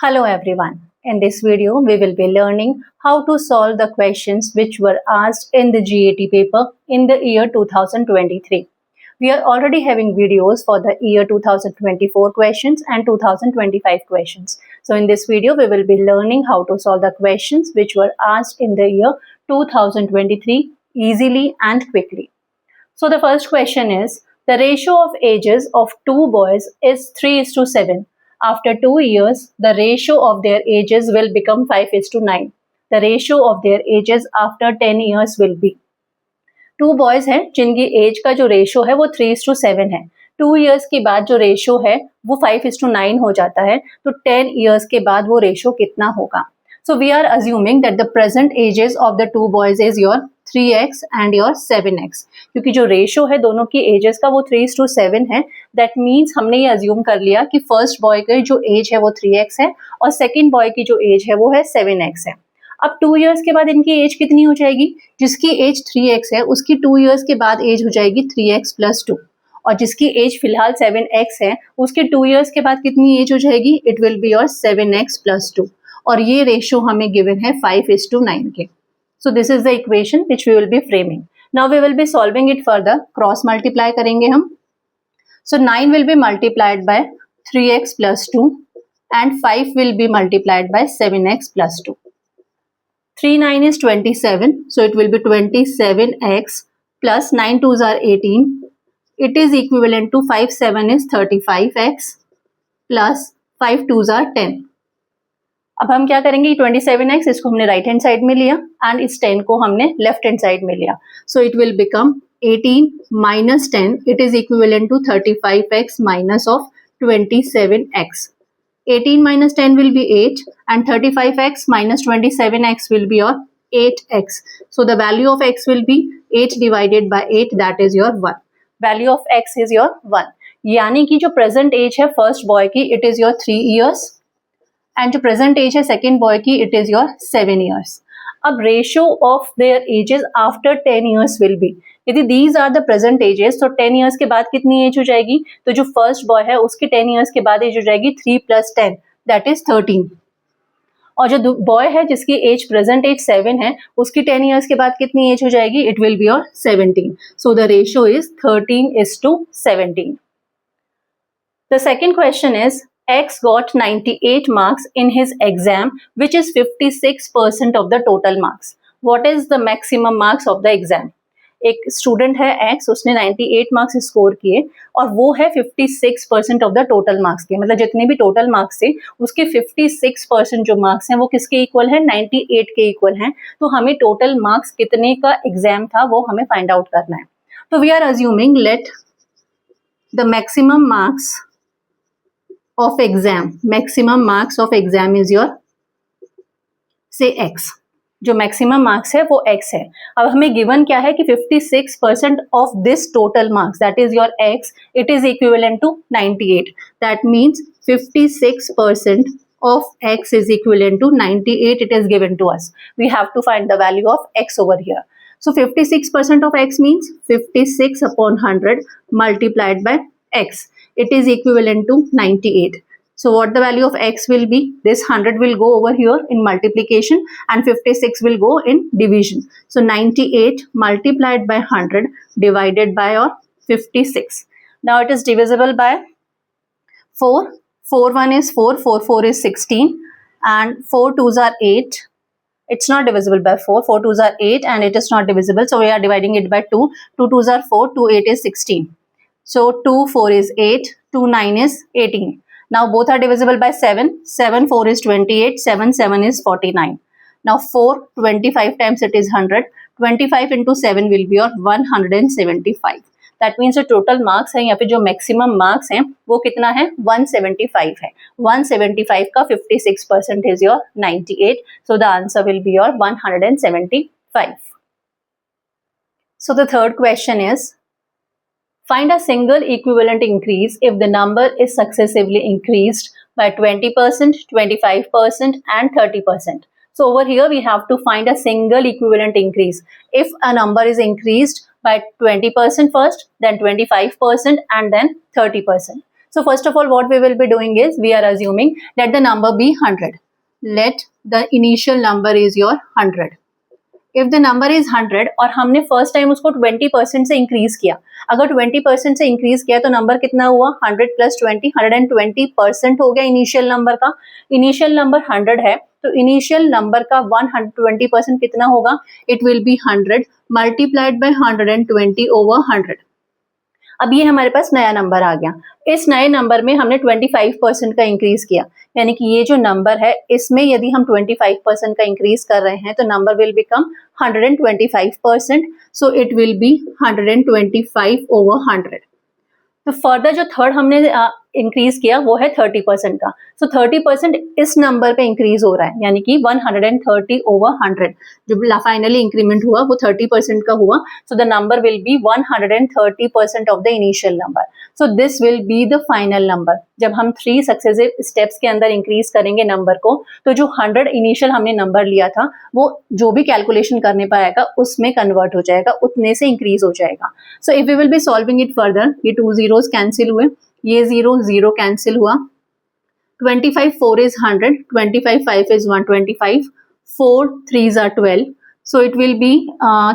Hello everyone. In this video, we will be learning how to solve the questions which were asked in the GAT paper in the year 2023. We are already having videos for the year 2024 questions and 2025 questions. So in this video, we will be learning how to solve the questions which were asked in the year 2023 easily and quickly. So the first question is, the ratio of ages of two boys is 3:7. After 2 years, the ratio of their ages will become 5:9. The ratio of their ages after 10 years will be. Two boys हैं जिनकी as का जो ratio है वो 3:7 है. 2 years के बाद जो रेशियो है वो 5:9 हो जाता है. तो 10 ईयर्स के बाद वो रेशियो कितना होगा? So we are assuming that the present ages of the two boys is your 3x and your 7x. क्योंकि जो रेशियो है दोनों की एजेस का वो 3:7 है. दैट मीन्स हमने ये अज्यूम कर लिया कि फर्स्ट बॉय की जो एज है वो 3x है और सेकेंड बॉय की जो एज है वो है 7x है. अब 2 ईयर्स के बाद इनकी एज कितनी हो जाएगी? जिसकी एज 3x है उसकी 2 ईयर्स के बाद एज हो जाएगी 3x + 2 और जिसकी एज फिलहाल 7x है उसके 2 ईयर्स के बाद कितनी एज हो जाएगी? It will be your 7x + 2 और ये रेशियो हमें गिवन है 5:9 के. So this is the equation which we will be framing. Now we will be solving it further. Cross multiply करेंगे हम. So 9 will be multiplied by 3x + 2 and 5 will be multiplied by 7x + 2. 3 9 is 27, so it will be 27x plus 9 2s are 18. It is equivalent to 5 7 is 35x plus 5 2s are 10. अब हम क्या करेंगे? 27x इसको हमने right hand side में लिया and इस 10 को हमने लेफ्ट हैंड साइड में लिया. सो it will become 18 minus 10. It is equivalent to 35x minus of 27x. 18 minus 10 will be 8 and 35x minus 27x will be your 8x. So the value of x will be 8 divided by 8, that is your 1. Value of x is your 1. यानी कि जो present age है first boy की it is your 3 years and जो present age है second boy की it is your 7 years. अब ratio of their ages after 10 years will be, यदि these are the present ages तो 10 years के बाद कितनी एज हो जाएगी? तो जो फर्स्ट बॉय है उसकी 10 years के बाद एज हो जाएगी 3 + 10 दैट इज 13. और जो बॉय है जिसकी एज प्रेजेंट एज 7 है उसकी 10 years के बाद कितनी एज हो जाएगी? It will be your 17. So the ratio is 13:17. The second question is, X got 98 marks in his exam, which is 56% of the total marks. What is the maximum marks of the exam? एक student है X, उसने 98 marks score किए और वो है 56% of the total marks के. मतलब जितने भी टोटल मार्क्स थे उसके 56% जो मार्क्स हैं वो किसके इक्वल है? 98 के इक्वल हैं. तो हमें टोटल मार्क्स कितने का एग्जाम था वो हमें फाइंड आउट करना है. तो we are assuming let the maximum marks of exam, maximum marks of exam is your say x. जो मैक्सिमम मार्क्स है वो x है. अब हमें गिवन क्या है कि 56% of this total marks that is your x, it is equivalent to 98. That means 56% of x is equivalent to 98. It is given to us. We have to find the value of x over here. So 56% of x means 56 upon 100 multiplied by x. It is equivalent to 98. So what the value of x will be? This 100 will go over here in multiplication and 56 will go in division. So 98 multiplied by 100 divided by your 56. Now it is divisible by 4. 4 1 is 4, 4 4 is 16 and 4 2s are 8. It's not divisible by 4, 4 2s are 8 and it is not divisible. So we are dividing it by 2, 2 2s are 4, 2 8 is 16. So 2 4 is 8, 2 9 is 18. Now both are divisible by 7, 7 4 is 28, 7 7 is 49. Now 4 25 times it is 100, 25 into 7 will be your 175. That means जो total marks है यहाँ पे जो maximum marks हैं वो कितना है? 175 है. 175 का 56% is your 98. So the answer will be your 175. So the third question is, find a single equivalent increase if the number is successively increased by 20%, 25% and 30%. So over here we have to find a single equivalent increase. If a number is increased by 20% first, then 25% and then 30%. So first of all, what we will be doing is we are assuming let the number be 100. Let the initial number is your 100. If the number is 100 और हमने first time उसको 20% से increase किया, अगर 20% से increase किया तो number कितना हुआ? 100 प्लस 20, 120% हो गया इनिशियल नंबर का. इनिशियल नंबर 100 है तो इनिशियल नंबर का 120% कितना होगा? It will B 100 multiplied by 120 over 100. अब ये हमारे पास नया नंबर आ गया. इस नए नंबर में हमने 25% का इंक्रीज किया, यानी कि ये जो नंबर है इसमें यदि हम 25% का इंक्रीज कर रहे हैं तो number will become 125%. So it will B 125 over 100. तो फर्दर जो थर्ड हमने इंक्रीज किया वो है 30% का. सो 30% इस नंबर पे इंक्रीज हो रहा है, यानी कि 130 ओवर 100 जो फाइनली इंक्रीमेंट हुआ वो 30% का हुआ. So the number will be 130% of the initial number. So this will be the final number. जब हम 3 सक्सेसिव स्टेप्स के अंदर इंक्रीज करेंगे नंबर को तो जो 100 इनिशियल हमने नंबर लिया था वो जो भी कैलकुलेशन करने पाएगा उसमें कन्वर्ट हो जाएगा, उतने से इंक्रीज हो जाएगा. So if we will be solving it further, ये 2 zeros कैंसिल हुए, ये 0 कैंसिल हुआ. 25 4 is 100, 25 5 is 125, 4 3s are 12. So it will be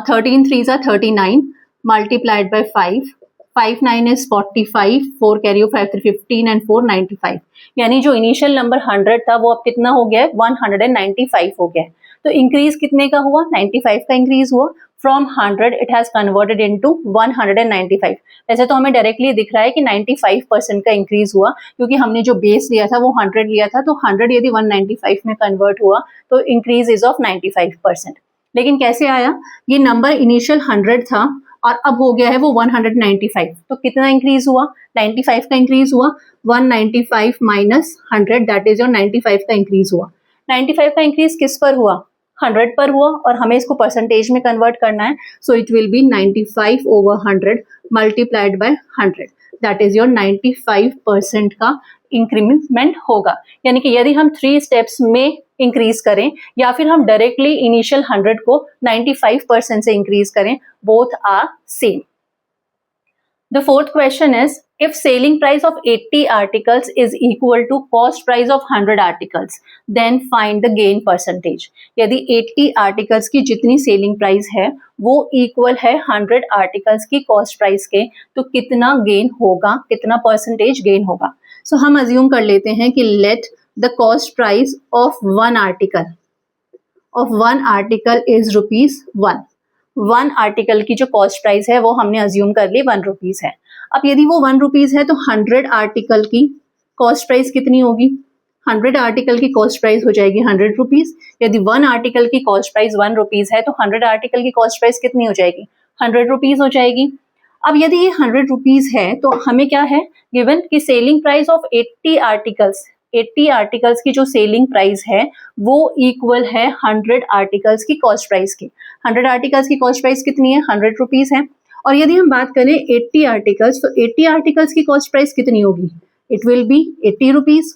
13 3s are 39 multiplied by 5. 5 9 is 45, 4 carry 5 3 15 and 4 95. यानी जो इनिशियल नंबर 100 था वो अब कितना हो गया है? 195 हो गया है. तो इंक्रीज कितने का हुआ? 95 का इंक्रीज हुआ. From 100 it has converted into 195. वैसे तो हमें डायरेक्टली दिख रहा है कि 95% का इंक्रीज हुआ, क्योंकि हमने जो बेस लिया था वो 100 लिया था, तो 100 यदि 195 में कन्वर्ट हुआ तो इंक्रीज इज ऑफ 95%. लेकिन कैसे आया? ये नंबर इनिशियल 100 था और अब हो गया है वो 195. तो कितना इंक्रीज हुआ? 95 का इंक्रीज हुआ. 195 माइनस 100 दैट इज योर 95 का इंक्रीज हुआ. 95 का इंक्रीज किस पर हुआ? 100 पर हुआ और हमें इसको परसेंटेज में कन्वर्ट करना है. सो it will B 95 over 100 multiplied by 100. That is your 95% का इंक्रीमेंट होगा. यानी कि यदि हम 3 स्टेप्स में इंक्रीज करें या फिर हम डायरेक्टली इनिशियल 100 को 95% से इंक्रीज करें, both are same. The fourth question is, if selling price of 80 articles is equal to cost price of 100 articles, then find the gain percentage. यदि 80 articles की जितनी selling price है वो equal है 100 articles की cost price के, तो कितना gain होगा, कितना percentage gain होगा. So हम assume कर लेते हैं कि let the cost price of one article is ₹1. 1 article की जो कॉस्ट प्राइस है वो हमने अज्यूम कर ली 1 रुपीज है. अब यदि वो 1 रुपीज है तो 100 आर्टिकल की कॉस्ट प्राइस कितनी होगी? 100 आर्टिकल की कॉस्ट प्राइस हो जाएगी 100 रुपीज. यदि 1 आर्टिकल की कॉस्ट प्राइस 1 रुपीज है तो 100 आर्टिकल की कॉस्ट प्राइस कितनी हो जाएगी? 100 रुपीज हो जाएगी. अब यदि ये 100 रुपीज है तो हमें क्या है गिवन कि सेलिंग प्राइस ऑफ 80 आर्टिकल्स की जो सेलिंग प्राइस है वो इक्वल है 100 आर्टिकल्स की कॉस्ट प्राइस की. 100 आर्टिकल्स की कॉस्ट प्राइस कितनी है? 100 रुपीज है. और यदि हम बात करें 80 आर्टिकल्स, तो 80 आर्टिकल्स की कॉस्ट प्राइस कितनी होगी? It will B 80 rupees.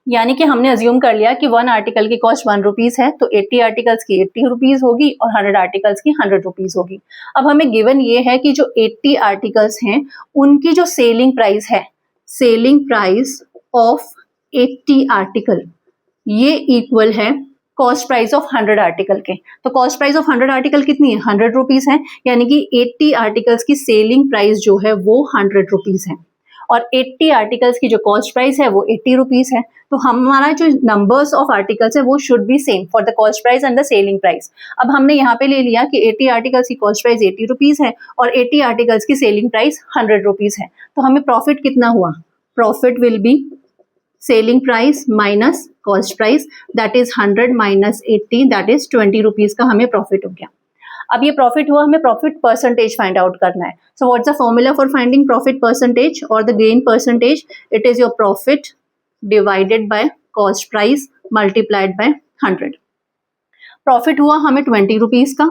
यानी कि हमने अज्यूम कर लिया कि 1 आर्टिकल की कॉस्ट 1 रुपीज है तो 80 आर्टिकल्स की 80 रुपीज होगी और 100 आर्टिकल्स की 100 रुपीज होगी. अब हमें गिवन ये है कि जो 80 आर्टिकल्स हैं उनकी जो सेलिंग प्राइस है, सेलिंग प्राइस ऑफ 80 आर्टिकल, ये इक्वल है कॉस्ट प्राइस ऑफ 100 आर्टिकल के. तो कॉस्ट प्राइस ऑफ 100 आर्टिकल कितनी है? 100 रुपीज है. यानी कि 80 आर्टिकल्स की सेलिंग प्राइस जो है वो 100 रुपीज है और 80 आर्टिकल्स की जो कॉस्ट प्राइस है वो 80 रुपीज है. तो हमारा जो नंबर्स ऑफ आर्टिकल्स है वो should be same for the cost price and the selling price. अब हमने यहाँ पे ले लिया कि 80 आर्टिकल्स की कॉस्ट प्राइस 80 रुपीज है और 80 आर्टिकल्स की सेलिंग प्राइस 100 रुपीज है. तो हमें प्रॉफिट कितना हुआ? Profit will be selling price minus cost price, that is 100 minus 80, that is 20 rupees का हमें प्रॉफिट हो गया. अब ये प्रॉफिट हुआ, हमें प्रॉफिट परसेंटेज फाइंड आउट करना है. So what's the formula for finding profit percentage और the gain percentage? It is your profit divided by cost price multiplied by 100. Profit हुआ हमें 20 रुपीज का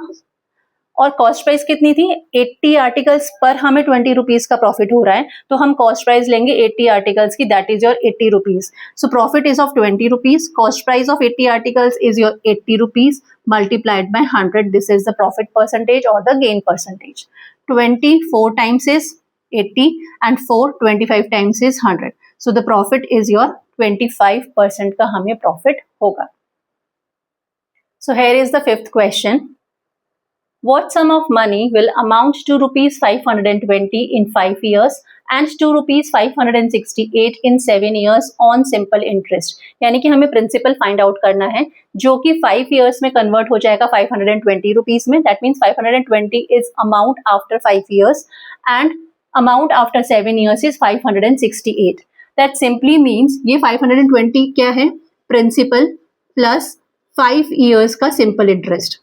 और कॉस्ट प्राइस कितनी थी? 80 आर्टिकल्स पर हमें 20 रुपीज का प्रॉफिट हो रहा है, तो हम कॉस्ट प्राइस लेंगे 80 आर्टिकल्स की, that is your 80 rupees. So profit is of 20 rupees, cost price of 80 articles is your 80 rupees multiplied by 100. This is the profit percentage or the gain percentage. 20 4 times is 80 and 4 25 times is 100. So the profit is your 25% का हमें profit होगा. So here is the fifth question. What sum of money will amount to rupees 520 in 5 years and to rupees 568 in 7 years on simple interest? यानी कि हमें principal find out करना है जो कि 5 years में कन्वर्ट हो जाएगा 520 रुपीज में. That means 520 is amount after 5 years and amount after 7 years is 568. That simply means ये 520 क्या है? प्रिंसिपल प्लस 5 years का simple interest.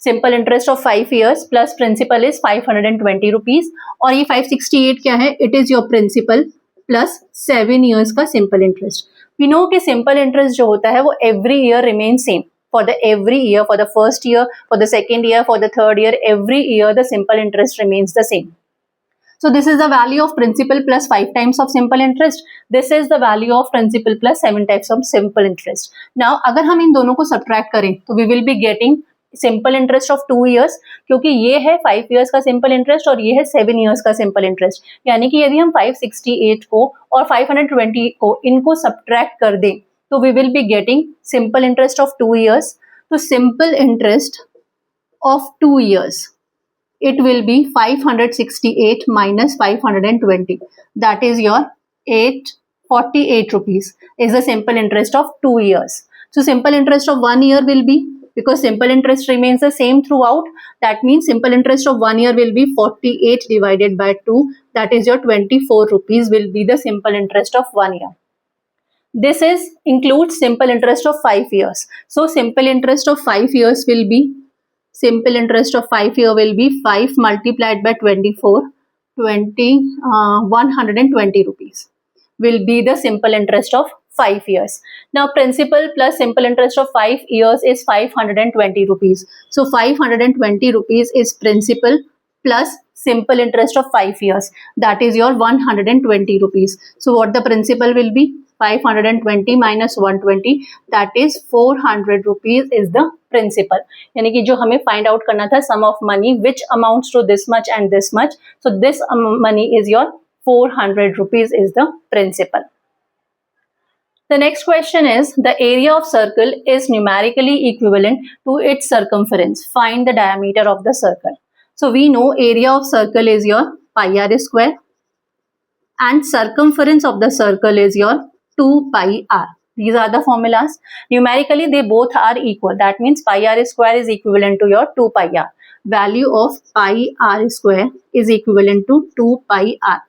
Simple interest of 5 years plus principal is 520 rupees और ये 568 क्या है? It is your principal plus 7 years का simple interest. We know कि सिंपल इंटरेस्ट जो होता है वो every year remain same for the every year, for the first year, for the second year, for the third year, every year the simple interest remains the same. So this is the value of principal plus 5 times of simple interest. This is the value of principal plus 7 types of simple interest. Now अगर हम इन दोनों को subtract करें तो we will be getting simple interest of 2 years, क्योंकि ये है 5 years का सिंपल इंटरेस्ट और ये है 7 years का सिंपल इंटरेस्ट. यानी कि यदि हम 568 को और 520 को इनको सब्ट्रैक्ट कर दें तो we will be getting simple interest of 2 years. तो simple interest of 2 years it will be 568 minus 520. That is your 848 rupees is the simple interest of 2 years. So simple interest of 1 year will be, because simple interest remains the same throughout, that means simple interest of 1 year will be 48 divided by 2, that is your 24 rupees will be the simple interest of 1 year. This is includes simple interest of 5 years. So simple interest of 5 years will be, simple interest of 5 year will be 5 multiplied by 24, 120 rupees will be the simple interest of 5 years. Now principal plus simple interest of 5 years is 520 rupees. So 520 rupees is principal plus simple interest of 5 years. That is your 120 rupees. So what the principal will be? 520 minus 120, that is 400 rupees is the principal. यानी कि जो हमें find out करना था sum of money which amounts to this much and this much. So this money is your 400 rupees is the principal. The next question is, the area of circle is numerically equivalent to its circumference. Find the diameter of the circle. So we know area of circle is your pi r square and circumference of the circle is your 2 pi r. These are the formulas. Numerically they both are equal. That means pi r square is equivalent to your 2 pi r. Value of pi r square is equivalent to 2 pi r.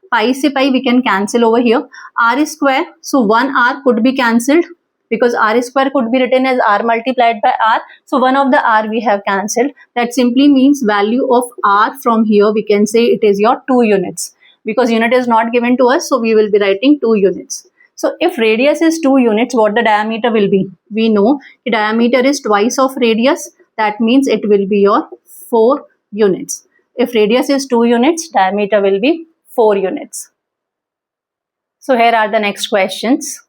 Pi se pi we can cancel over here. R square, so 1 r could be cancelled because r square could be written as r multiplied by r. So one of the r we have cancelled. That simply means value of r from here we can say it is your 2 units. Because unit is not given to us, so we will be writing 2 units. So if radius is 2 units, what the diameter will be? We know the diameter is twice of radius. That means it will be your 4 units. If radius is 2 units, diameter will be 4 units. So here are the next questions.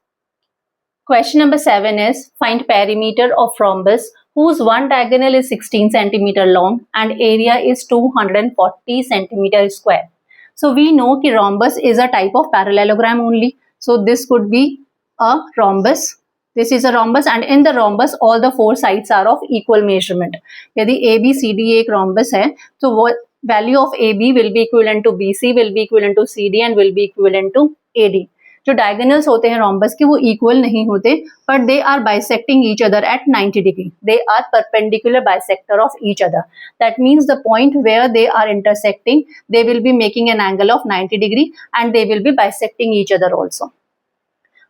Question number 7 is, find perimeter of rhombus whose one diagonal is 16 centimeter long and area is 240 centimeter square. So we know कि rhombus is a type of parallelogram only. So this could be a rhombus. This is a rhombus and in the rhombus all the 4 sides are of equal measurement. यदि ABCD एक rhombus है तो वो value of AB will be equivalent to BC, will be equivalent to CD and will be equivalent to AD. जो diagonals होते हैं rhombus के वो equal नहीं होते, but they are bisecting each other at 90 degree. They are perpendicular bisector of each other. That means the point where they are intersecting, they will be making an angle of 90 degree and they will be bisecting each other also.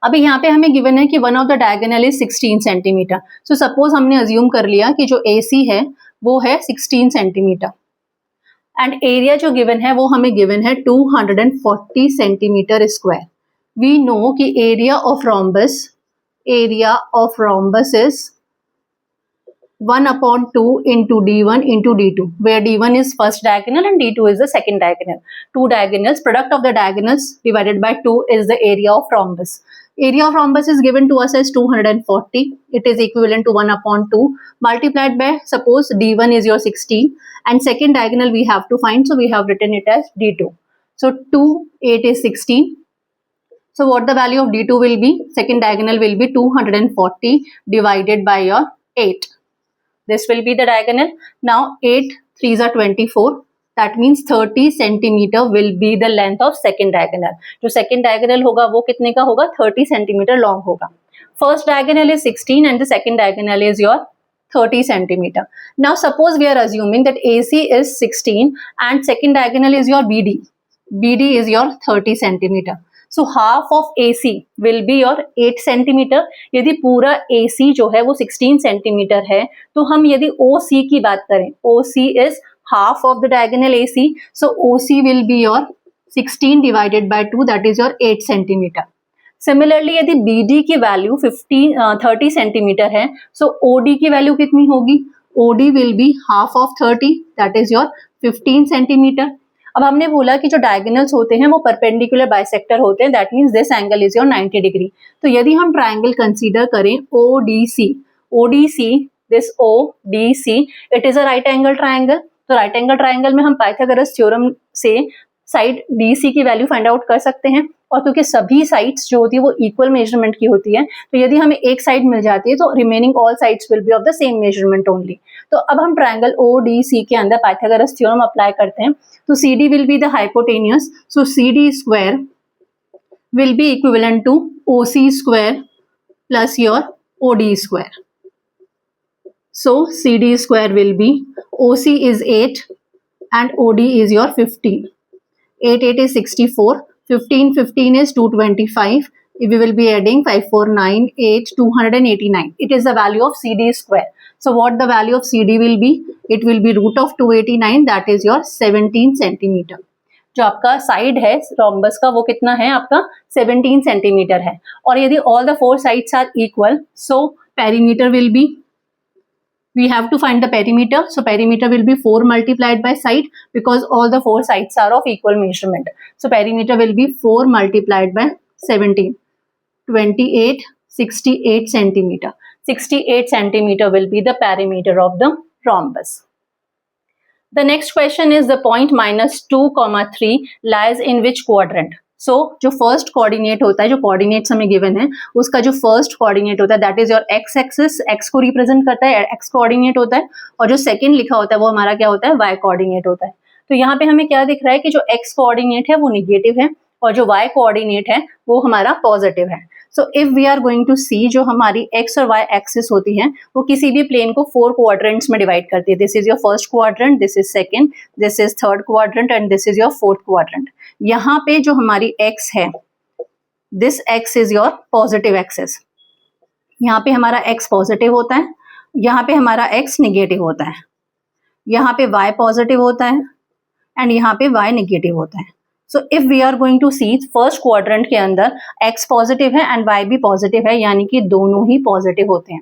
अभी यहाँ पे हमें given है कि one of the diagonal is 16 centimetre. So suppose हमने assume कर लिया कि जो AC है वो है 16 सेंटीमीटर एंड एरिया जो गिवन है वो हमें गिवन है 240 सेंटीमीटर स्क्वायर. वी नो कि area of rhombus is 1/2 into D1 into D2, where D1 is first diagonal and D2 is the second diagonal. Two diagonals, product of the diagonals divided by 2 is the area of rhombus. Area of rhombus is given to us as 240. It is equivalent to 1/2 multiplied by, suppose D1 is your 16 and second diagonal we have to find, so we have written it as D2. So 2, 8 is 16. So what the value of D2 will be? Second diagonal will be 240 divided by your 8. This will be the diagonal. Now 8 3s are 24. That means 30 centimeter will be the length of second diagonal. जो second diagonal होगा वो कितने का होगा? 30 centimeter long होगा. First diagonal is 16 and the second diagonal is your 30 centimeter. Now suppose we are assuming that AC is 16 and second diagonal is your BD. BD is your 30 centimeter. So half of AC will be your 8 centimeter. यदि पूरा AC जो है वो 16 centimeter है, तो हम यदि OC की बात करें, OC is half of the diagonal AC. So OC will be your 16 divided by 2, that is your 8 centimeter. Similarly यदि BD की वैल्यू 30 सेंटीमीटर है, so OD की वैल्यू कितनी होगी? OD will be half of 30, that is your 15 centimetre. अब हमने बोला कि जो डायगोनल्स होते हैं वो परपेंडिकुलर बाइसेक्टर होते हैं, that means this angle is your 90 degree. तो यदि हम ट्राइंगल कंसीडर करें ODC, this ODC, it is a right angle triangle. तो राइट एंगल ट्राइंगल में हम पाइथागोरस थ्योरम से साइड DC की वैल्यू फाइंड आउट कर सकते हैं, और क्योंकि सभी साइड्स जो होती है वो इक्वल मेजरमेंट की होती है, तो यदि हमें एक साइड मिल जाती है तो remaining all sides will be of the same measurement only. तो अब हम ट्राइंगल ODC के अंदर पाइथागोरस थ्योरम अप्लाई करते हैं. तो CD will be the hypotenuse, so CD square will be equivalent to OC square plus your OD square. So CD square will be, OC is 8 and OD is your 15. 8 is 64, 15 is 225. If we will be adding 5, 4, 9, 8, 289. It is the value of CD square. So what the value of CD will be? It will be root of 289, that is your 17 centimeter. जो आपका side है rhombus का वो कितना है आपका? 17 centimetre है. और यदि all the four sides are equal, so perimeter will be, we have to find the perimeter. So perimeter will be 4 multiplied by side, because all the four sides are of equal measurement. So perimeter will be 4 multiplied by 17, 28, 68 centimeter. 68 centimeter will be the perimeter of the rhombus. The next question is the point -2, 3 lies in which quadrant? So जो first coordinate होता है, जो coordinates हमें given है, उसका जो first coordinate होता है that is your x axis, x को रिप्रेजेंट करता है, एक्स कोऑर्डिनेट होता है, और जो सेकंड लिखा होता है वो हमारा क्या होता है? वाई कोऑर्डिनेट होता है. तो यहाँ पे हमें क्या दिख रहा है कि जो एक्स कोऑर्डिनेट है वो निगेटिव है और जो वाई कोऑर्डिनेट है वो हमारा पॉजिटिव है. So if we are going to see, जो हमारी एक्स और वाई एक्सिस होती है वो किसी भी प्लेन को 4 क्वाड्रेंट्स में डिवाइड करती है. This is your first quadrant, this is second, this is third quadrant and this is your fourth quadrant. यहाँ पे जो हमारी एक्स है, this x is your positive axis. यहाँ पे हमारा एक्स पॉजिटिव होता है, यहाँ पे हमारा एक्स निगेटिव होता है, यहाँ पे वाई पॉजिटिव होता है एंड यहाँ पे वाई निगेटिव होता है. So if we are going to see, first quadrant के अंदर एक्स पॉजिटिव है एंड वाई भी पॉजिटिव है, यानी कि दोनों ही पॉजिटिव होते हैं.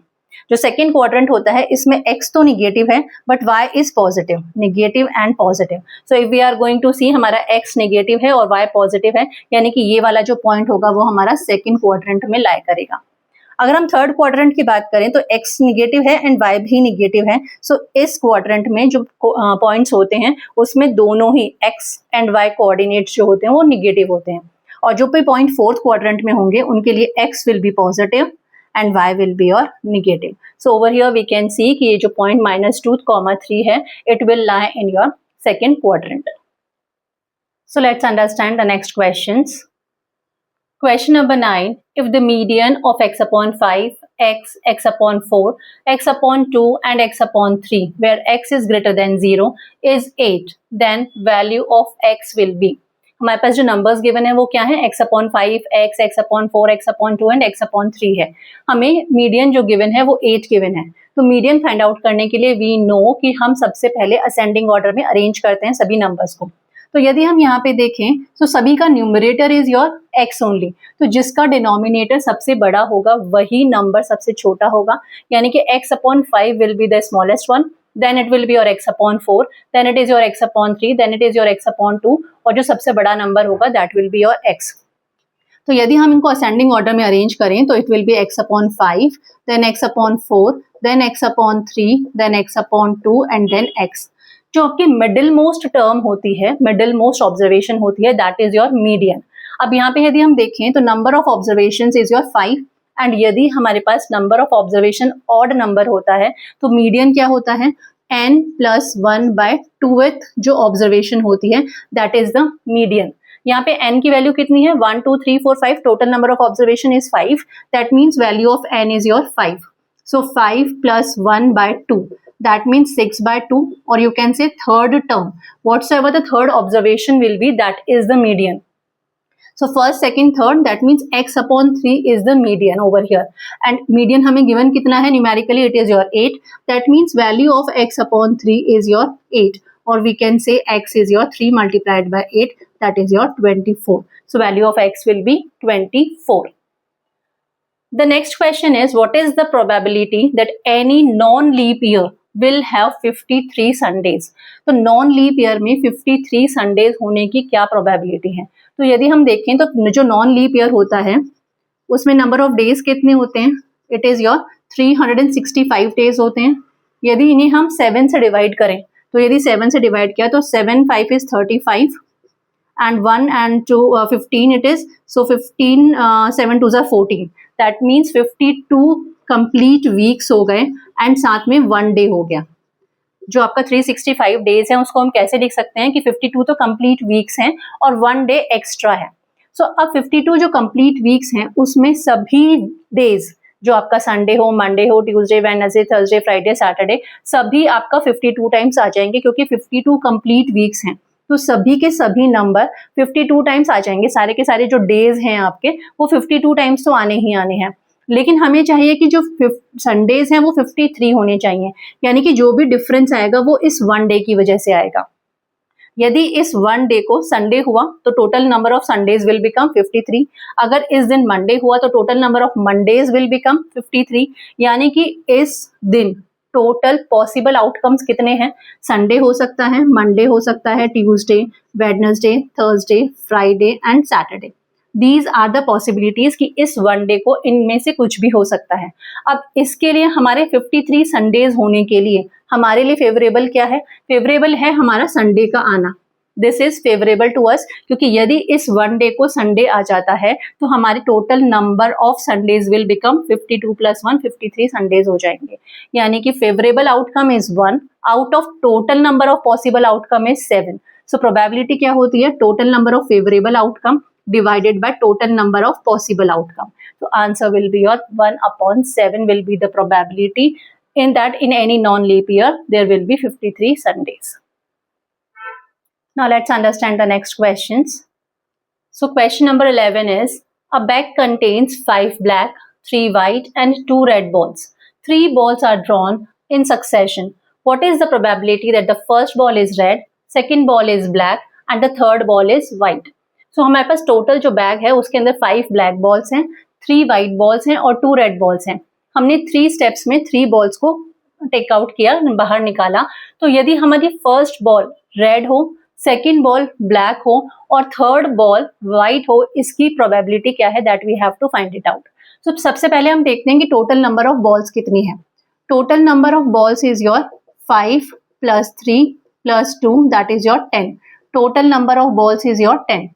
जो सेकेंड क्वाड्रेंट होता है इसमें एक्स तो निगेटिव है but Y is positive, negative and positive. So if we are going to see, हमारा एक्स निगेटिव है और वाई पॉजिटिव है, यानी कि ये वाला जो पॉइंट होगा वो हमारा सेकेंड क्वाड्रेंट में लाई करेगा. अगर हम थर्ड क्वाड्रेंट की बात करें तो एक्स निगेटिव है एंड वाई भी निगेटिव है. सो इस क्वाड्रेंट में जो पॉइंट्स होते हैं उसमें दोनों ही एक्स एंड वाई कोऑर्डिनेट्स जो होते हैं वो निगेटिव होते हैं, और जो भी पॉइंट फोर्थ क्वाड्रेंट में होंगे उनके लिए x will be positive and y will be your negative. So over here we can see कि ये जो point -2, 3 है, it will lie in your second quadrant. So let's understand the next questions. Question number 9. If the median of x upon 5, x, x upon 4, x upon 2 and x upon 3, where x is greater than 0 is 8, then value of x will be. हमारे पास जो numbers given है वो क्या है? x upon 5, x, x upon 4, x upon 2 and x upon 3 है. हमें median जो given है वो 8 गिवन है. तो मीडियन फाइंड आउट करने के लिए वी नो कि हम सबसे पहले असेंडिंग ऑर्डर में अरेंज करते हैं सभी नंबर्स को. तो यदि हम यहाँ पे देखें तो सभी का numerator is your x only, तो जिसका डिनोमिनेटर सबसे बड़ा होगा वही नंबर सबसे छोटा होगा, यानी कि x upon 5 will be the smallest one, then it will be your x upon 4, then it is your x upon 3, then it is your x upon 2, और जो सबसे बड़ा नंबर होगा that will be your x. तो यदि हम इनको ascending order में अरेंज करें तो it will be x upon 5, then x upon 4, then x upon 3, then x upon 2 and then x. जो आपकी मिडिल मोस्ट टर्म होती है, मिडिल मोस्ट ऑब्जर्वेशन होती है, दैट इज योर मीडियन। अब यहाँ पे यदि हम देखें तो number of observation is your 5 एंड यदि हमारे पास number of observation odd number होता है तो मीडियन क्या होता है, n प्लस 1/2th जो ऑब्जर्वेशन होती है दैट इज द मीडियन। यहाँ पे n की वैल्यू कितनी है, 1 2 3 4 5, total number of observation is 5, that means value of n is your 5, so 5 plus 1/2 that means 6/2, or you can say third term, whatsoever the third observation will be, that is the median. So first, second, third, that means x upon 3 is the median over here, and median हमें given कितना है numerically, it is your 8, that means value of x upon 3 is your 8, or we can say x is your 3 multiplied by 8, that is your 24. So value of x will be 24. The next question is, what is the probability that any non-leap year will have 53 Sundays? तो non leap year में 53 Sundays होने की क्या probability है? तो यदि हम देखें तो जो नॉन लीप ईयर होता है उसमें नंबर ऑफ डेज कितने होते हैं, इट इज योर 365 डेज होते हैं। यदि इन्हें हम 7 से डिवाइड करें तो यदि 7 से डिवाइड किया तो 7 5 is 35 and 1 and 2 15 it is, so 15 7 2 are 14, that means 52 complete weeks हो गए एंड साथ में 1 डे हो गया। जो आपका 365 डेज है उसको हम कैसे लिख सकते हैं कि 52 तो कंप्लीट वीक्स हैं और 1 डे एक्स्ट्रा है। सो अब 52 जो कंप्लीट वीक्स हैं उसमें सभी डेज जो आपका संडे हो, मंडे हो, Tuesday, Wednesday, Thursday, Friday, Saturday, सभी आपका 52 टाइम्स आ जाएंगे क्योंकि 52 कंप्लीट वीक्स हैं, तो सभी के सभी नंबर 52 टाइम्स आ जाएंगे। सारे के सारे जो डेज हैं आपके वो 52 टाइम्स तो आने ही आने हैं, लेकिन हमें चाहिए कि जो संडेज हैं वो 53 होने चाहिए, यानी कि जो भी डिफरेंस आएगा वो इस 1 डे की वजह से आएगा। यदि इस 1 डे को संडे हुआ तो total number of Sundays will become 53, अगर इस दिन मंडे हुआ तो total number of Mondays will become 53, यानी कि इस दिन टोटल पॉसिबल आउटकम्स कितने हैं, संडे हो सकता है, मंडे हो सकता है, Tuesday, Wednesday, Thursday, Friday and Saturday. These are the possibilities कि इस 1 डे को इनमें से कुछ भी हो सकता है। अब इसके लिए हमारे 53 संडेज होने के लिए हमारे लिए फेवरेबल क्या है, फेवरेबल है हमारा संडे का आना। This is favourable to us, क्योंकि यदि इस 1 डे को संडे आ जाता है तो हमारे total number of Sundays will become 52 + 1 53 Sundays हो जाएंगे, यानी कि favourable outcome is 1 out of total number of possible outcome is 7। So probability क्या होती है, total number of favourable outcome divided by total number of possible outcome. So answer will be your 1/7 will be the probability in that in any non-leap year there will be 53 Sundays. Now let's understand the next questions. So question number 11 is, a bag contains 5 black, 3 white and 2 red balls. 3 balls are drawn in succession. What is the probability that the first ball is red, second ball is black and the third ball is white? तो हमारे पास total जो bag है उसके अंदर 5 black balls हैं, 3 white balls हैं और 2 red balls हैं। हमने 3 स्टेप्स में 3 बॉल्स को टेक आउट किया, बाहर निकाला। तो यदि हमारी फर्स्ट बॉल रेड हो, सेकेंड बॉल ब्लैक हो और थर्ड बॉल वाइट हो, इसकी प्रोबेबिलिटी क्या है, that we have to find it out. तो सबसे पहले हम देखते हैं कि टोटल नंबर ऑफ बॉल्स कितनी है। Total number of balls is your 5 + 3 + 2 that is your 10। Total number of balls is your 10।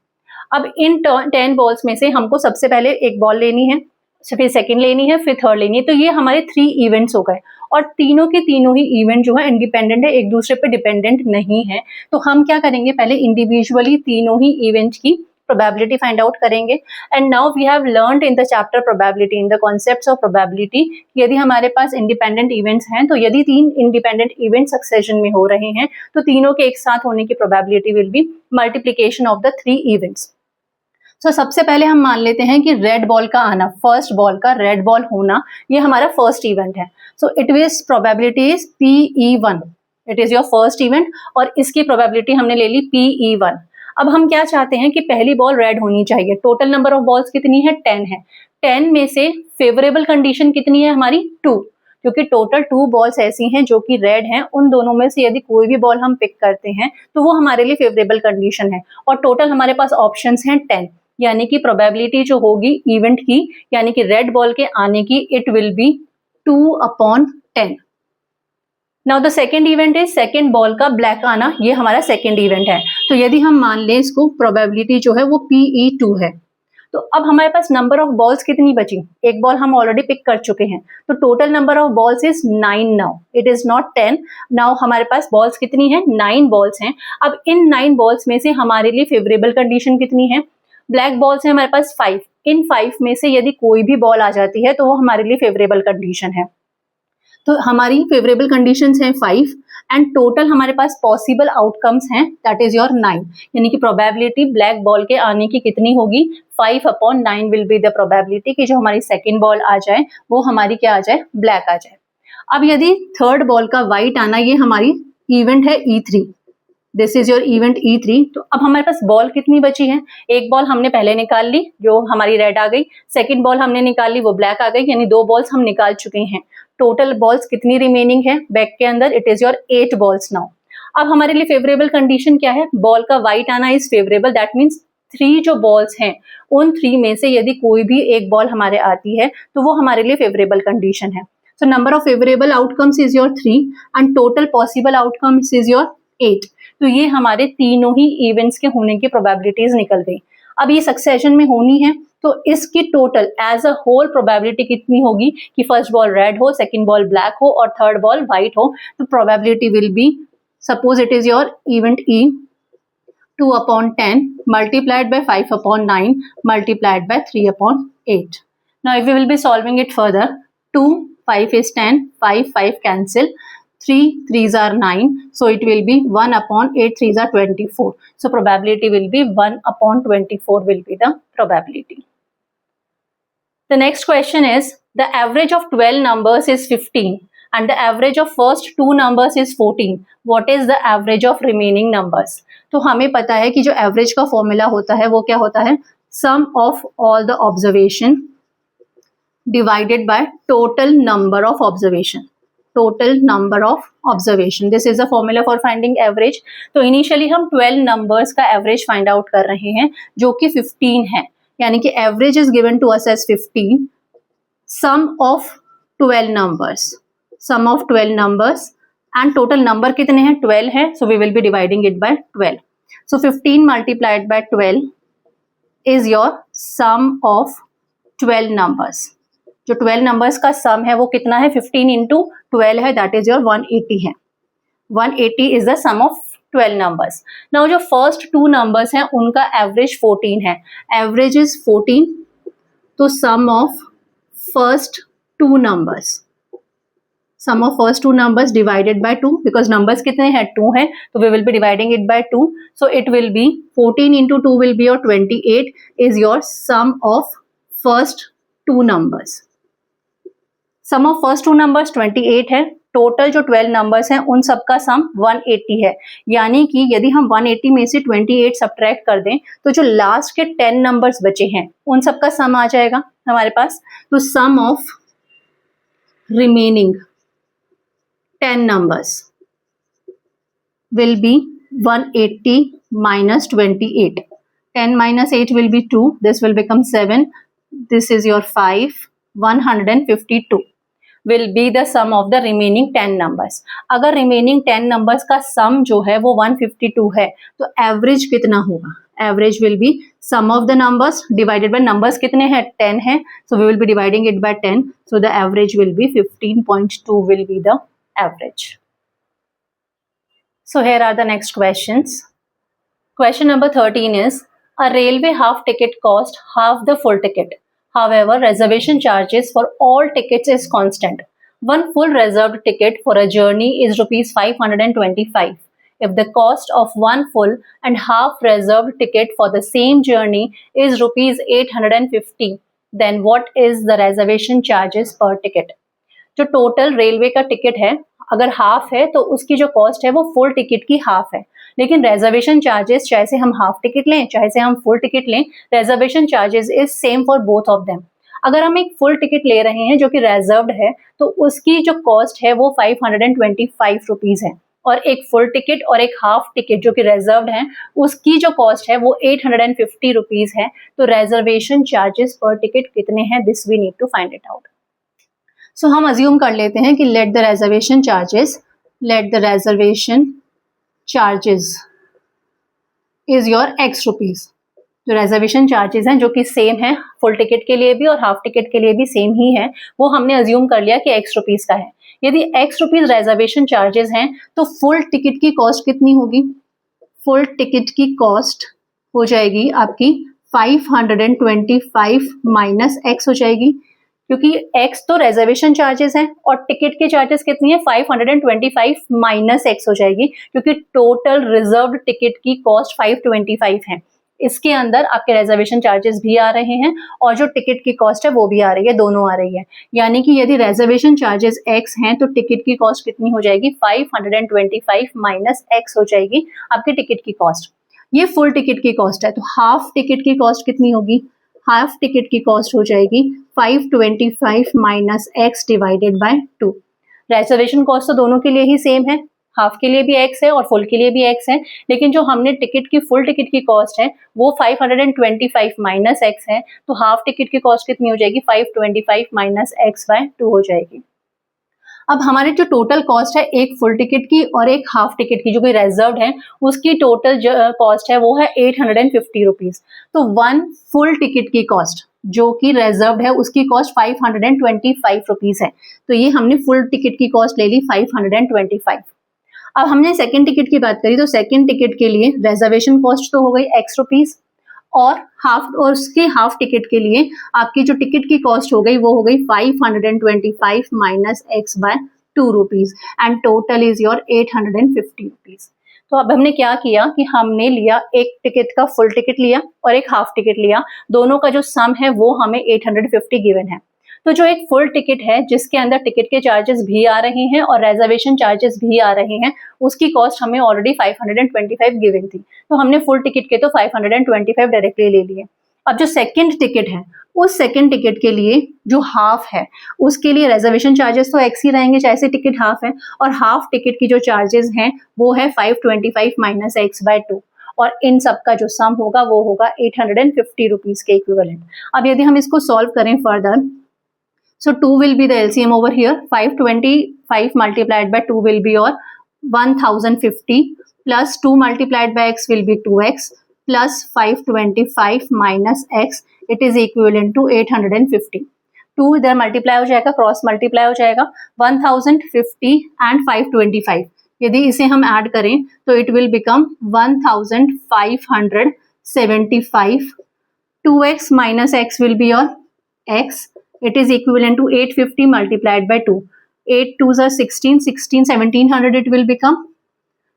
अब इन 10 बॉल्स में से हमको सबसे पहले एक बॉल लेनी है, फिर सेकंड लेनी है, फिर थर्ड लेनी है। तो ये हमारे 3 इवेंट्स हो गए और तीनों के तीनों ही इवेंट जो है इंडिपेंडेंट है, एक दूसरे पे डिपेंडेंट नहीं है। तो हम क्या करेंगे, पहले इंडिविजुअली तीनों ही इवेंट की प्रोबेबिलिटी फाइंड आउट करेंगे। And now we have learned in the chapter probability, in the concepts of probability, यदि हमारे पास इंडिपेंडेंट इवेंट्स हैं तो यदि 3 इंडिपेंडेंट इवेंट सक्सेशन में हो रहे हैं तो तीनों के एक साथ होने की probability will B multiplication of the 3 events. तो सबसे पहले हम मान लेते हैं कि रेड बॉल का आना, फर्स्ट बॉल का रेड बॉल होना, ये हमारा फर्स्ट इवेंट है। So it is probability is PE1, it is your first event और इसकी प्रोबेबिलिटी हमने ले ली PE1। अब हम क्या चाहते हैं कि पहली बॉल रेड होनी चाहिए। टोटल नंबर ऑफ बॉल्स कितनी है, 10 है। 10 में से फेवरेबल कंडीशन कितनी है हमारी, 2, क्योंकि टोटल 2 बॉल्स ऐसी हैं जो कि रेड हैं। उन दोनों में से यदि कोई भी बॉल हम पिक करते हैं तो वो हमारे लिए फेवरेबल कंडीशन है और टोटल हमारे पास ऑप्शंस हैं 10, यानी कि प्रोबेबिलिटी जो होगी इवेंट की, यानी कि रेड बॉल के आने की, it will B 2/10। Now the second event is second ball का ब्लैक आना, ये हमारा सेकेंड इवेंट है। तो यदि हम मान लें इसको, प्रोबेबिलिटी जो है वो PE2 है। तो अब हमारे पास नंबर ऑफ बॉल्स कितनी बची, एक बॉल हम ऑलरेडी पिक कर चुके हैं, तो total number of balls is 9 now, it is not 10। Now हमारे पास बॉल्स कितनी है, 9 बॉल्स हैं। अब इन 9 बॉल्स में से हमारे लिए फेवरेबल कंडीशन कितनी है, ब्लैक बॉल्स है हमारे पास 5, इन 5 में से यदि कोई भी बॉल आ जाती है तो वो हमारे लिए फेवरेबल कंडीशन है। तो हमारी फेवरेबल कंडीशंस हैं 5 एंड टोटल हमारे पास पॉसिबल आउटकम्स हैं, दैट इज योर 9। यानी कि प्रोबेबिलिटी ब्लैक बॉल के आने की कितनी होगी, 5/9 विल बी द प्रोबेबिलिटी कि जो हमारी सेकेंड बॉल आ जाए वो हमारी क्या आ जाए, ब्लैक आ जाए। अब यदि थर्ड बॉल का व्हाइट आना, ये हमारी इवेंट है E3, this is your event E3। तो अब हमारे पास बॉल कितनी बची है, एक बॉल हमने पहले निकाल ली जो हमारी रेड आ गई, सेकेंड बॉल हमने निकाल ली वो ब्लैक आ गई, यानी 2 बॉल्स हम निकाल चुके हैं। टोटल बॉल्स कितनी रिमेनिंग है बैक के अंदर, it is your 8 balls now. अब हमारे लिए फेवरेबल कंडीशन क्या है, बॉल का व्हाइट आना इज फेवरेबल, दैट मीन्स 3 जो बॉल्स हैं उन 3 में से यदि कोई भी एक बॉल हमारे आती है तो वो हमारे लिए फेवरेबल कंडीशन है। So number of favourable outcomes is your 3 and total possible outcomes is your 8। तो ये हमारे तीनों ही इवेंट्स के होने की प्रोबेबिलिटीज निकल गई। अब ये सक्सेशन में होनी है तो इसकी total as a whole probability कितनी होगी कि फर्स्ट बॉल रेड हो, सेकंड बॉल ब्लैक हो और थर्ड बॉल व्हाइट हो। तो probability will be, suppose it is your event E, 2/10 multiplied by 5/9 multiplied by 3/8. Now if we will be solving it further, 2, 5 is 10, 5 cancel, 3 3s are 9, so it will be 1/8, 3s are 24. So probability will be 1/24 will be the probability. The next question is, the average of 12 numbers is 15 and the average of first 2 numbers is 14. What is the average of remaining numbers? तो हमें पता है कि जो average का formula होता है वो क्या होता है, sum of all the observation divided by total number of observation, total number of observation, this is the formula for finding average. तो इनिशियली हम 12 नंबर्स का एवरेज फाइंड आउट कर रहे हैं जो कि 15 है, यानी कि average is given to us as 15, sum of 12 numbers, sum of 12 numbers and total number कितने हैं, 12 है, so we will be dividing it by 12। So 15 multiplied by 12 is your sum of 12 numbers. जो 12 नंबर्स का सम है वो कितना है, 15 into 12 है, दैट इज योर 180 है। 180 is the sum of 12 numbers. Now जो फर्स्ट 2 नंबर्स हैं उनका एवरेज 14 है, एवरेज इज 14, तो sum of first 2 numbers, sum of first 2 numbers divided by 2, because numbers कितने हैं, 2 है, तो we will be dividing it by 2, so it will be 14 into 2 will be your 28 is your sum of first 2 numbers। Some of first 2 numbers 28 है, total जो 12 numbers हैं उन सबका सम 180 है, यानी कि यदि हम 180 में से 28 सब्ट्रैक्ट कर दें तो जो लास्ट के 10 नंबर्स बचे हैं उन सबका सम आ जाएगा हमारे पास। तो sum of remaining 10 numbers will be 180 minus 28. 10 minus 8 will be 2. This will become 7. This is your 5. 152 will be the sum of the remaining 10 numbers. अगर remaining 10 numbers का sum जो है वो 152 है तो average कितना होगा? Average will be sum of the numbers divided by numbers कितने हैं? 10 है. So we will be dividing it by 10. So the average will be 15.2 will be the average. So here are the next questions. Question number 13 is, a railway half ticket cost half the full ticket. However, reservation charges for all tickets is constant. One full reserved ticket for a journey is rupees 525. If the cost of one full and half reserved ticket for the same journey is rupees 850, then what is the reservation charges per ticket? जो total railway का ticket है अगर half है तो उसकी जो cost है वो फुल टिकट की हाफ है, लेकिन रिजर्वेशन चार्जेस चाहे से हम हाफ टिकट लें चाहे से हम फुल टिकट लें, reservation charges is same for both of them. अगर हम एक फुल टिकट ले रहे हैं जो कि रिजर्व्ड है तो उसकी जो कॉस्ट है वो 525 रुपीज है, और एक फुल टिकट और एक हाफ टिकट जो कि रिजर्व्ड है उसकी जो कॉस्ट है वो 850 रुपीज है। तो रिजर्वेशन चार्जेस पर टिकट कितने हैं, this we need to find it out. सो हम अज्यूम कर लेते हैं कि let the reservation charges let the reservation charges is your x rupees. जो रिजर्वेशन चार्जेस हैं जो कि सेम है फुल टिकट के लिए भी और हाफ टिकट के लिए भी सेम ही है, वो हमने अज्यूम कर लिया कि x रुपीज का है। यदि x रुपीज रिजर्वेशन चार्जेस हैं तो फुल टिकट की कॉस्ट कितनी होगी? फुल टिकट की कॉस्ट हो जाएगी आपकी 525 माइनस x हो जाएगी, क्योंकि x तो रिजर्वेशन चार्जेस हैं और टिकट के चार्जेस कितनी है 525 माइनस x हो जाएगी, क्योंकि टोटल रिजर्व्ड टिकट की कॉस्ट 525 है। इसके अंदर आपके रिजर्वेशन चार्जेस भी आ रहे हैं और जो टिकट की कॉस्ट है वो भी आ रही है, दोनों आ रही है। यानी कि यदि रिजर्वेशन चार्जेस x हैं तो टिकट की कॉस्ट कितनी हो जाएगी? 525 माइनस x हो जाएगी आपकी टिकट की कॉस्ट। ये फुल टिकट की कॉस्ट है, तो हाफ टिकट की कॉस्ट कितनी होगी? हाफ टिकट की कॉस्ट हो जाएगी 525 minus x divided by 2। Reservation cost तो दोनों के लिए ही सेम है, हाफ के लिए भी x है और फुल के लिए भी x है, लेकिन जो हमने टिकट की फुल टिकट की कॉस्ट है वो 525 माइनस x है, तो हाफ टिकट की कॉस्ट कितनी हो जाएगी? 525 माइनस x बाय 2 हो जाएगी। अब हमारी जो टोटल कॉस्ट है एक फुल टिकट की और एक हाफ टिकट की जो कि रिजर्व है, उसकी टोटल कॉस्ट है वो है 850 रुपीज। तो वन फुल टिकट की कॉस्ट जो कि रिजर्व है उसकी कॉस्ट 525 रुपीज है, तो ये हमने फुल टिकट की कॉस्ट ले ली 525। अब हमने सेकंड टिकट की बात करी तो सेकंड टिकट के लिए रिजर्वेशन कॉस्ट तो हो गई x रुपीज और उसके हाफ टिकट के लिए आपकी जो टिकट की कॉस्ट हो गई वो हो गई 525 minus x by 2 rupees and total is your 850 rupees. तो अब हमने क्या किया कि हमने लिया एक टिकट का फुल टिकट लिया और एक हाफ टिकट लिया, दोनों का जो सम है वो हमें 850 गिवन है। तो जो एक फुल टिकट है जिसके अंदर टिकट के चार्जेस भी आ रहे हैं और रिजर्वेशन चार्जेस भी आ रहे हैं, उसकी कॉस्ट हमें ऑलरेडी 525 गिवन थी, तो हमने फुल टिकट के तो 525 डायरेक्टली ले लिए। अब जो सेकंड टिकट है उस सेकंड टिकट के लिए जो हाफ है उसके लिए रिजर्वेशन चार्जेस तो एक्स ही रहेंगे चाहे से टिकट हाफ है, और हाफ टिकट की जो चार्जेस हैं वो है 525 माइनस एक्स बाय 2 और इन सब का जो सम होगा वो होगा 850 रुपीज के इक्विवेलेंट। अब यदि हम इसको सॉल्व करें further, so 2 will be the LCM over here, 525 multiplied by 2 will be your 1050 plus 2 multiplied by x will be 2x plus 525 minus x, it is equivalent to 850। 2 इधर मल्टीप्लाई हो जाएगा, cross multiply हो जाएगा, 1050 and 525 यदि इसे हम add करें तो it will become 1575। 2x minus x will be your x, it is equivalent to 850 multiplied by 2, 8 2s are 16, 1700 it will become,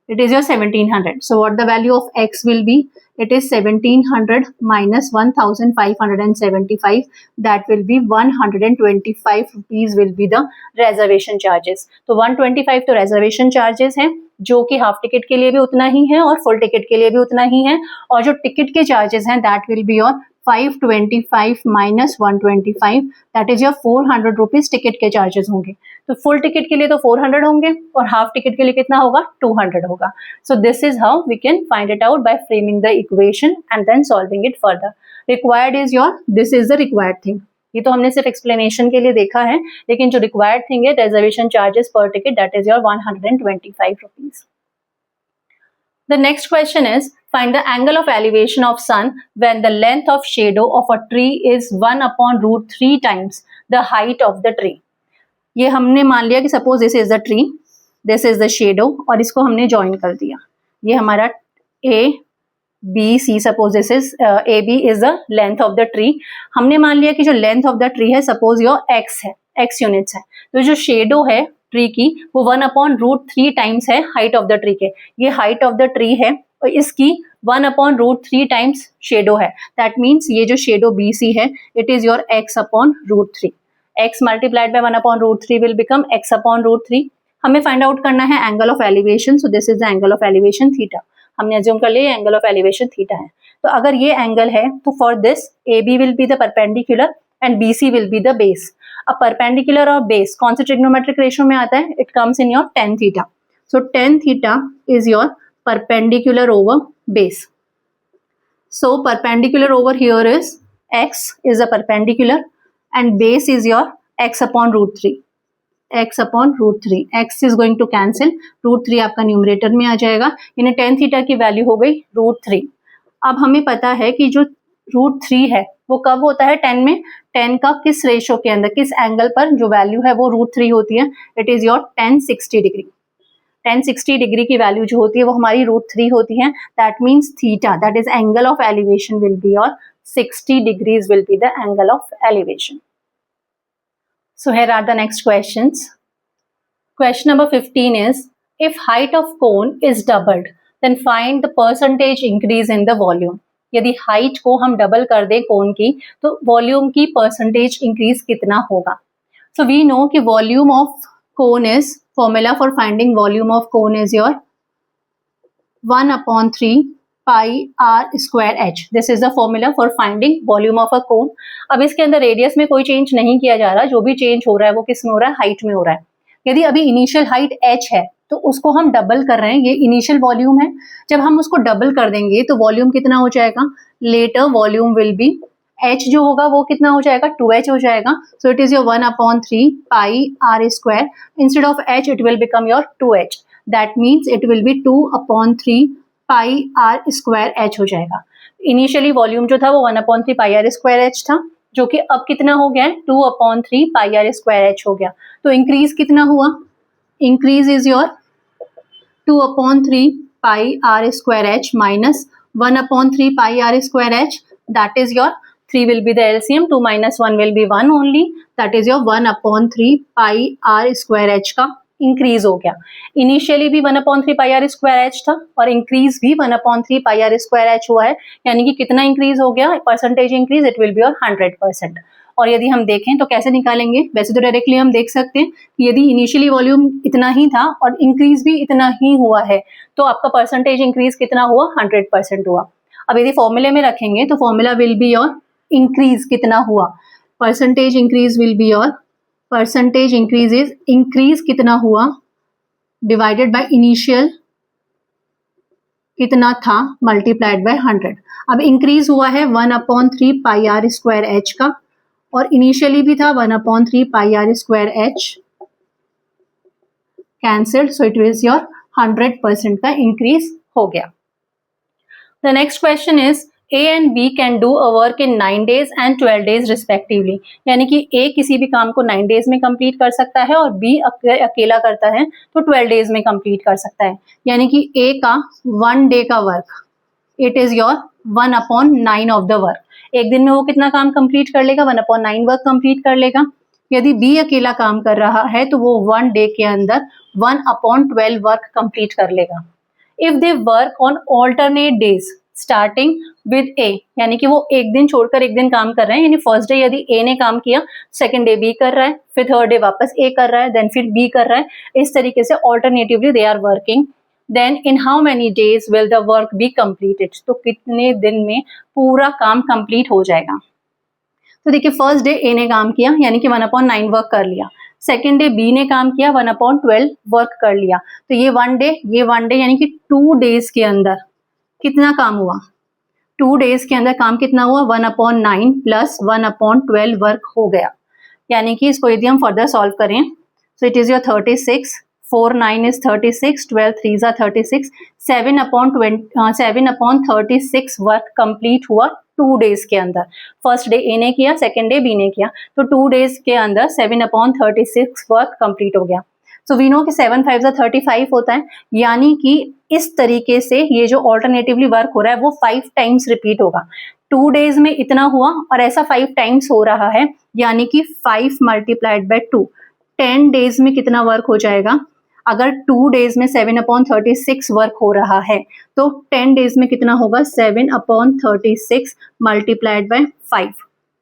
it is your 1700। so what the value of x will be? It is 1700 minus 1575, that will be 125 rupees will be the reservation charges। तो 125 तो reservation charges हैं जो कि half ticket के लिए भी उतना ही है और फुल टिकट के लिए भी उतना ही है, और जो टिकट के चार्जेस हैं that will be your 525 minus 125, that is your 400 rupees ticket के चार्जेस होंगे। तो फुल टिकट के लिए तो 400 होंगे और हाफ टिकट के लिए कितना होगा? 200 होगा। So this is how we can find it out by framing the equation and then solving it further. Required is your, this is the required thing. ये तो हमने सिर्फ एक्सप्लेनेशन के लिए देखा है, लेकिन जो रिक्वायर्ड थिंग है रिजर्वेशन चार्जेस पर ticket, that is your 125 rupees. The next question is, find the angle of elevation of sun when the length of shadow of a tree is 1/√3 times the height of the tree। ये हमने मान लिया कि suppose this is the tree, this is the shadow, और इसको हमने join कर दिया। ये हमारा A B C, suppose this is A B is the length of the tree. हमने मान लिया कि जो लेंथ ऑफ द ट्री है सपोज योर एक्स है, एक्स यूनिट्स है, तो जो शेडो है ट्री की वो 1/√3 टाइम्स है हाइट ऑफ द ट्री के। ये हाइट ऑफ द ट्री है और इसकी 1/√3 टाइम्स शेडो है, दैट मीन्स ये जो शेडो बी सी है it is your x/√3। x multiplied by 1/√3 will become x/√3। हमें फाइंड आउट करना है angle of elevation, so this is the angle of elevation theta. हमने अज्यूम कर लिया एंगल ऑफ एलिवेशन थीटा है, तो अगर ये एंगल है तो for this A B will be the perpendicular and B C will be the base. अब परपेंडिकुलर और बेस कौन से ट्रिग्नोमेट्रिक रेशियो में आता है? It comes in your tan theta. So tan theta is your perpendicular over base. So perpendicular over here is x is a perpendicular and base is your x/√3। x upon root three, x is going to cancel, root three आपका numerator में आ जाएगा, यानी tan theta की value हो गई root three. अब हमें पता है कि जो रूट थ्री है वो कब होता है 10 में, 10 का किस रेशो के अंदर, किस एंगल पर जो वैल्यू है वो रूट थ्री होती है, it is your 1060 degree. 1060 degree की वैल्यू जो होती है वो हमारी रूट थ्री होती है, that means theta, that is angle of elevation will be your 60 degrees will be the angle of elevation. So here are the next questions. Question number 15 is, if height of cone is doubled, then find the percentage increase in the volume. यदि height को हम double कर दें cone की, तो volume की percentage increase कितना होगा? So we know कि volume of cone is, formula for finding volume of cone is your 1/3 pi r square h. This is the formula for finding volume of a cone. अब इसके अंदर radius में कोई change नहीं किया जा रहा, जो भी चेंज हो रहा है वो किस में हो रहा है, हाइट में हो रहा है। यदि अभी इनिशियल हाइट h है तो उसको हम डबल कर रहे हैं, ये इनिशियल वॉल्यूम है, जब हम उसको डबल कर देंगे तो वॉल्यूम कितना हो जाएगा, later volume will be, h जो होगा वो कितना हो जाएगा, 2h हो जाएगा। So it is your 1/3 pi r square, instead of h it will become your 2h, that means it will B 2/3 pi r square h हो जाएगा। इनिशियली वॉल्यूम जो था वो 1/3 पाई r स्क्वायर h था, जो कि अब कितना हो गया है, 2/3 पाई r स्क्वायर h हो गया। तो इंक्रीज कितना हुआ, increase is your 2/3 pi r square h minus 1/3 pi r square h, that is your 3 will be the LCM, 2 minus 1 will be 1 only, that is your 1/3 pi r square h का increase हो गया। Initially भी 1/3 पाई r square h था और increase भी 1/3 पाई r square h हुआ है, यानी कि कितना इंक्रीज हो गया, percentage increase, it will be your 100%। और यदि हम देखें तो कैसे निकालेंगे, वैसे तो डायरेक्टली हम देख सकते हैं कि यदि इनिशियली वॉल्यूम इतना ही था और इंक्रीज भी इतना ही हुआ है तो आपका परसेंटेज इंक्रीज कितना हुआ, 100% हुआ। अब यदि फॉर्मूले में रखेंगे तो formula will be your increase कितना हुआ, percentage increase will be your, percentage increase is increase कितना हुआ डिवाइडेड बाय इनिशियल कितना था मल्टीप्लाइड बाय 100। अब इंक्रीज हुआ है 1/3 पाई r स्क्वायर h का, और इनिशियली भी था 1/3 पाई r square h, cancelled, so it is your 100% का इंक्रीज हो गया। The next question is, A and B can do a work in 9 days and 12 days respectively. यानी कि A किसी भी काम को 9 days में कंप्लीट कर सकता है और B अकेला करता है तो 12 days में कंप्लीट कर सकता है। यानी कि A का 1 day का work, it is your 1/9 of the work. एक दिन में वो कितना काम कंप्लीट कर लेगा, 1/9 वर्क कंप्लीट कर लेगा। यदि B अकेला काम कर रहा है तो वो 1 डे के अंदर 1/12 वर्क कंप्लीट कर लेगा। If they work on alternate days starting with A, यानी कि वो एक दिन छोड़कर एक दिन काम कर रहे हैं, यानी फर्स्ट डे यदि ए ने काम किया, सेकंड डे बी कर रहा है, फिर थर्ड डे वापस ए कर रहा है, देन फिर बी कर रहा है, इस तरीके से alternatively they are working. Then in how many days will the work be completed, तो कितने दिन में पूरा काम कंप्लीट हो जाएगा। तो देखिए फर्स्ट डे ए ने काम किया यानी कि 1/9 वर्क कर लिया, सेकेंड डे बी ने काम किया 1/12 वर्क कर लिया, तो ये 1 डे यानी कि 2 डेज के अंदर कितना काम हुआ, 2 डेज के अंदर काम कितना हुआ, 1/9 प्लस 1/12 वर्क हो गया। यानी कि इसको यदि हम फर्दर सॉल्व करें so it is your 36, 4 9 is 36, 12 3s are 36, 7/36 work complete हुआ 2 डेज के अंदर। फर्स्ट डे ए ने किया, सेकेंड डे बी ने किया, तो 2 डेज के अंदर 7/36 वर्क कंप्लीट हो गया। सो वी नो कि 7 5s are 35 होता है, यानी कि इस तरीके से ये जो ऑल्टरनेटिवली वर्क हो रहा है वो 5 टाइम्स रिपीट होगा। 2 डेज में इतना हुआ और ऐसा 5 टाइम्स हो रहा है, यानी कि 5 मल्टीप्लाइड बाय 2, 10 डेज में कितना वर्क हो जाएगा। अगर 2 डेज में 7/36 वर्क हो रहा है तो 10 डेज में कितना होगा, 7/36 multiplied by 5,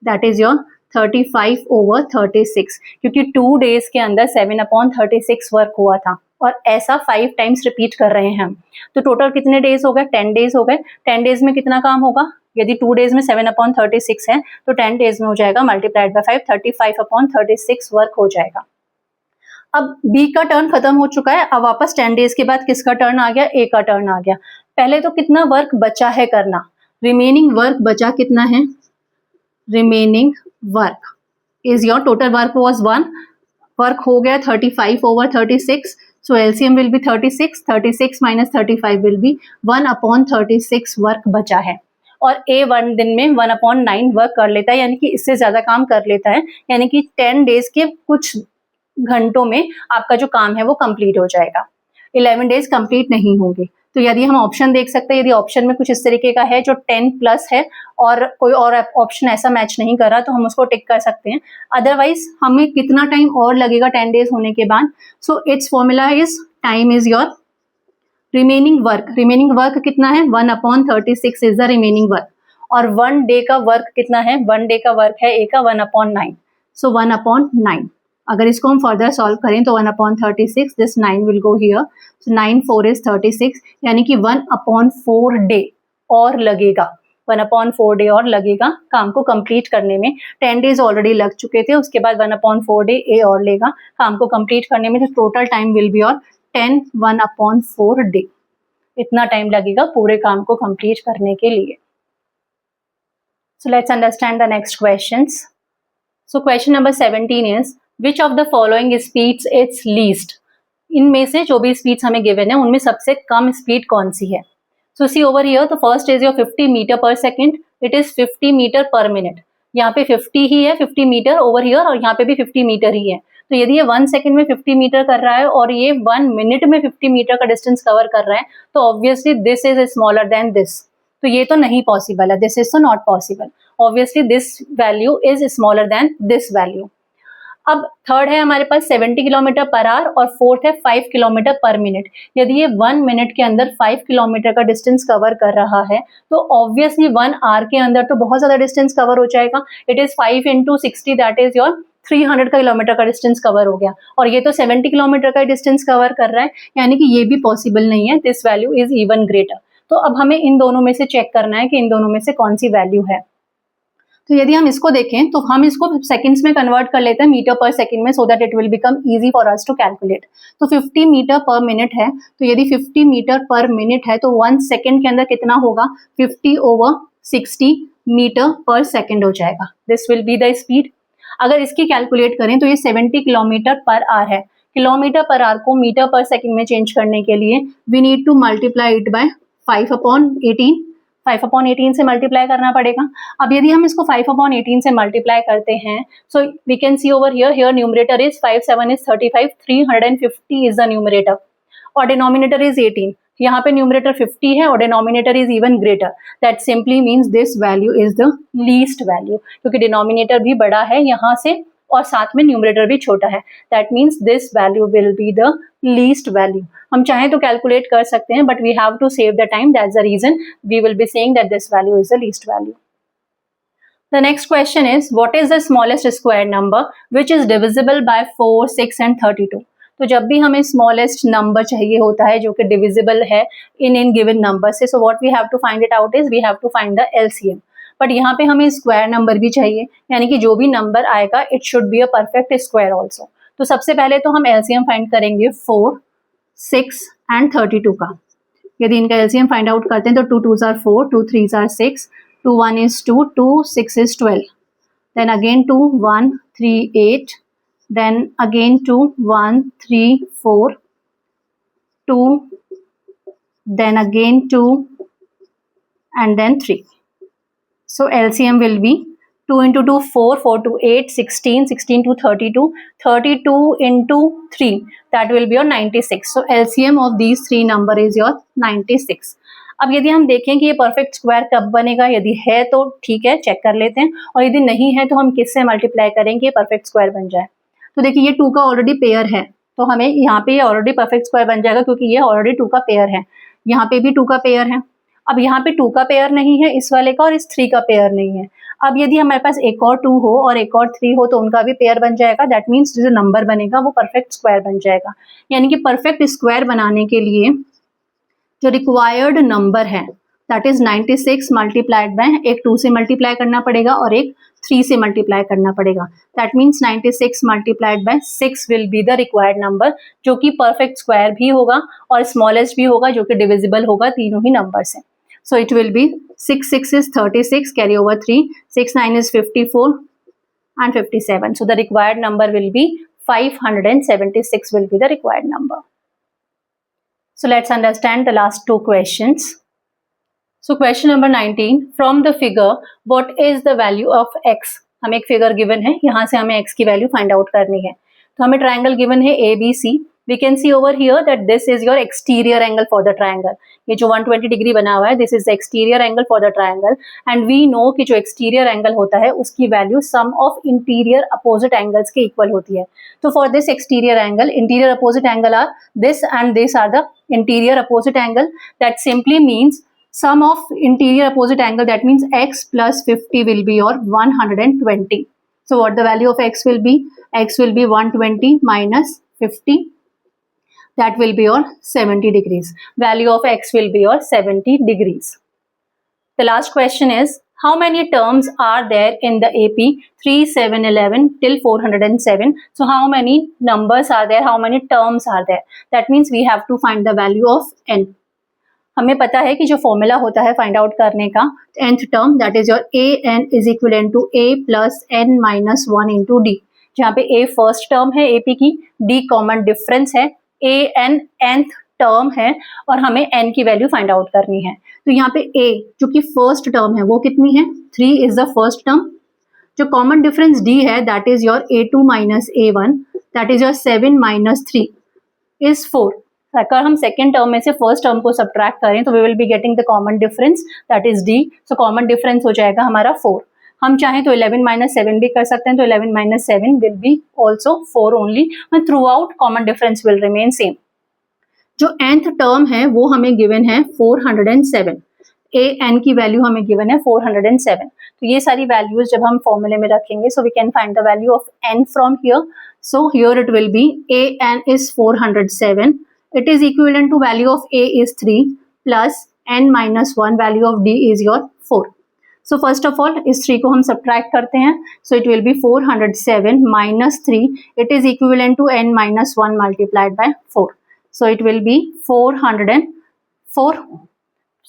that is your 35/36, क्योंकि 2 डेज के अंदर 7/36 वर्क हुआ था और ऐसा 5 टाइम्स रिपीट कर रहे हैं हम। तो टोटल कितने डेज हो गए, 10 डेज हो गए। 10 डेज में कितना काम होगा, यदि 2 डेज में 7/36 है तो 10 डेज में हो जाएगा मल्टीप्लाइड बाय 5, 35/36 वर्क हो जाएगा। अब बी का टर्न खत्म हो चुका है, अब वापस 10 डेज के बाद किसका टर्न आ गया, ए का टर्न आ गया। पहले तो कितना वर्क बचा है करना, रिमेनिंग वर्क बचा कितना है, remaining work is your, total work was 1, work हो गया 35 over 36, so LCM will be 36, 36 minus 35 will be 1/36 work बचा है। और A 1 दिन में 1/9 वर्क कर लेता है, यानी कि इससे ज्यादा काम कर लेता है, यानी कि 10 डेज के कुछ घंटों में आपका जो काम है वो कंप्लीट हो जाएगा। 11 डेज कंप्लीट नहीं होंगे। तो यदि हम ऑप्शन देख सकते हैं, यदि ऑप्शन में कुछ इस तरीके का है जो 10 प्लस है और कोई और ऑप्शन ऐसा मैच नहीं कर रहा, तो हम उसको टिक कर सकते हैं। अदरवाइज हमें कितना टाइम और लगेगा 10 डेज होने के बाद? So it's formula is time is your remaining work. Remaining work कितना है? 1/36 इज द रिमेनिंग वर्क। और 1 डे का वर्क कितना है? 1 डे का वर्क है A का 1/9, सो 1/9। अगर इसको हम फर्दर सॉल्व करें तो 1/36, this 9 will go here, so 9 4 is 36, यानी कि 1/4 डे और लगेगा। 1/4 डे और लगेगा काम को कंप्लीट करने में। 10 डेज ऑलरेडी लग चुके थे, उसके बाद 1/4 डे A और लेगा काम को कंप्लीट करने में। तो टोटल टाइम विल बी और 10 1/4 डे। इतना टाइम लगेगा पूरे काम को कंप्लीट करने के लिए। So let's understand the next questions. So question number 17 is which of the following speeds it's least. इनमें से जो भी स्पीड्स हमें गिवन है उनमें सबसे कम स्पीड कौन सी है? सो सी ओवर हियर, तो first is your 50 metre per second, it is 50 metre per minute. यहाँ पे 50 ही है, 50 मीटर ओवर हियर, और यहाँ पे भी 50 मीटर ही है। तो यदि ये 1 सेकेंड में 50 मीटर कर रहा है और ये 1 मिनट में 50 मीटर का डिस्टेंस कवर कर रहा है, तो obviously this is smaller than this. तो ये तो नहीं पॉसिबल है, दिस इज तो not possible. Obviously this value is smaller than this value. अब थर्ड है हमारे पास 70 किलोमीटर पर आवर और फोर्थ है 5 किलोमीटर पर मिनट। यदि ये 1 मिनट के अंदर 5 किलोमीटर का डिस्टेंस कवर कर रहा है, तो ऑब्वियसली 1 आवर के अंदर तो बहुत ज्यादा डिस्टेंस कवर हो जाएगा। It is 5 into 60, that is your 300 kilometre का डिस्टेंस कवर हो गया। और ये तो 70 किलोमीटर का डिस्टेंस कवर कर रहा है, यानी कि ये भी पॉसिबल नहीं है। This value is even greater. तो अब हमें इन दोनों में से चेक करना है कि इन दोनों में से कौन सी वैल्यू है। तो यदि हम इसको देखें तो हम इसको सेकंड्स में कन्वर्ट कर लेते हैं मीटर पर सेकंड में, so that it will become easy for us to calculate. तो 50 मीटर पर मिनट है, तो यदि 50 मीटर पर मिनट है तो 1 सेकंड के अंदर कितना होगा? 50 over 60 मीटर पर सेकंड हो जाएगा। This will be the speed. अगर इसकी कैलकुलेट करें तो ये 70 किलोमीटर पर आवर है। किलोमीटर पर आवर को मीटर पर सेकंड में चेंज करने के लिए we need to multiply it by 5/18। 5/18 से मल्टीप्लाई करना पड़ेगा। अब यदि हम इसको 5/18 से मल्टीप्लाई करते हैं, so we can see over here, here numerator is 5 7 is 35, 350 is the numerator और डिनोमिनेटर इज 18। यहाँ पे न्यूमरेटर 50 है और denominator is even greater, that simply means this value is the least value, क्योंकि डिनोमिनेटर भी बड़ा है यहाँ से और साथ में न्यूमरेटर भी छोटा है। That means this value will be the least value. हम चाहें तो कैलकुलेट कर सकते हैं, but we have to save the time, that's the reason we will be saying that this value is the least value. The next question is, what is the smallest square number which is divisible by 4, 6 and 32? तो जब भी हमें smallest number चाहिए होता है जो कि divisible है इन गिवन नंबर से, so what we have to find it out is we have to find the LCM. But यहाँ पे हमें स्क्वायर नंबर भी चाहिए, यानी कि जो भी नंबर आएगा it should be a perfect square also. तो सबसे पहले तो हम एलसीएम फाइंड करेंगे 4, 6 एंड 32 का। यदि इनका एलसीएम फाइंड आउट करते हैं तो 2 2s are 4, 2 3s are 6, 2 1 is 2, 2 6 is 12, then again 2 1 3 8, then again 2 1 3 4, 2, then again 2 and then 3. So LCM will be 2 into 2 4, 4 to 8 16, 16 to 32, 32 into 3, that will be your 96. So LCM of these three number is your 96. अब यदि हम देखें कि ये perfect square कब बनेगा, यदि है तो ठीक है चेक कर लेते हैं, और यदि नहीं है तो हम किससे मल्टीप्लाई करेंगे ये परफेक्ट स्क्वायर बन जाए। तो देखिए ये 2 का ऑलरेडी पेयर है, तो हमें यहाँ पे ये ऑलरेडी परफेक्ट स्क्वायर बन जाएगा, क्योंकि ये ऑलरेडी 2 का पेयर है। यहाँ पे भी 2 का पेयर है। अब यहाँ पे 2 का पेयर नहीं है इस वाले का, और इस 3 का पेयर नहीं है। अब यदि हमारे पास एक और 2 हो और एक और 3 हो तो उनका भी पेयर बन जाएगा। दैट मीन्स जो नंबर बनेगा वो परफेक्ट स्क्वायर बन जाएगा। यानी कि परफेक्ट स्क्वायर बनाने के लिए जो रिक्वायर्ड नंबर है दैट इज 96 मल्टीप्लाइड बाय, एक 2 से मल्टीप्लाई करना पड़ेगा और एक 3 से मल्टीप्लाई करना पड़ेगा। That means 96 multiplied by 6 will be the required number, जो कि परफेक्ट स्क्वायर भी होगा और स्मॉलेस्ट भी होगा, जो कि डिविजिबल होगा तीनों ही नंबर से। So it will be 6 6 is 36, carry over 3, 6 9 is 54 and 57. So the required number will be 576 will be the required number. So let's understand the last two questions. So question number 19, from the figure what is the value of x? हमें एक figure given है, यहाँ से हमें x की value find out करनी है. तो हमें ट्राइंगल गिवन है ABC. We can see over here that this is your exterior angle for the triangle. ये जो 120 डिग्री बना हुआ है, this is the exterior angle for the triangle. And we know कि जो exterior angle होता है उसकी value sum of interior opposite angles के इक्वल होती है. तो for this exterior angle, interior opposite angle are this and this are the interior opposite angle. That simply means sum of interior opposite angle, that means x plus 50 will be your 120. So what the value of x will be? X will be 120 minus 50. That will be your 70 degrees. Value of x will be your 70 degrees. The last question is, how many terms are there in the AP 3, 7, 11 till 407? So how many numbers are there? How many terms are there? That means we have to find the value of n. हमें पता है कि जो formula होता है find out करने का, nth term that is your a n is equivalent to a plus n minus 1 into D, जहाँ पे a फर्स्ट टर्म है AP की, d कॉमन डिफरेंस है, a n nth टर्म है और हमें n की वैल्यू फाइंड आउट करनी है. तो यहाँ पे a जो कि फर्स्ट टर्म है वो कितनी है? 3 इज द फर्स्ट टर्म. जो कॉमन डिफरेंस d है that is your a2 minus a1, that is your 7 minus 3 is 4. अगर हम सेकेंड टर्म में से फर्स्ट टर्म को सब्ट्रैक्ट करें तो we will be getting the common difference that is D. सो कॉमन डिफरेंस हो जाएगा हमारा 4. हम चाहें तो 11 माइनस 7 भी कर सकते हैं, तो 11 minus 7 will be also 4 only, and through out common difference will remain same. जो nth टर्म है वो हमें गिवन है 407. a n की वैल्यू हमें गिवन है 407. तो ये सारी वैल्यूज जब हम फॉर्मूले में रखेंगे, so we can find the value of n from here. So here it will be a n is 407. It is equivalent to value of a is 3 plus n minus 1 value of d is your 4. So first of all इस 3 को हम subtract करते हैं. So it will be 407 minus 3. It is equivalent to n minus 1 multiplied by 4. So it will be 404.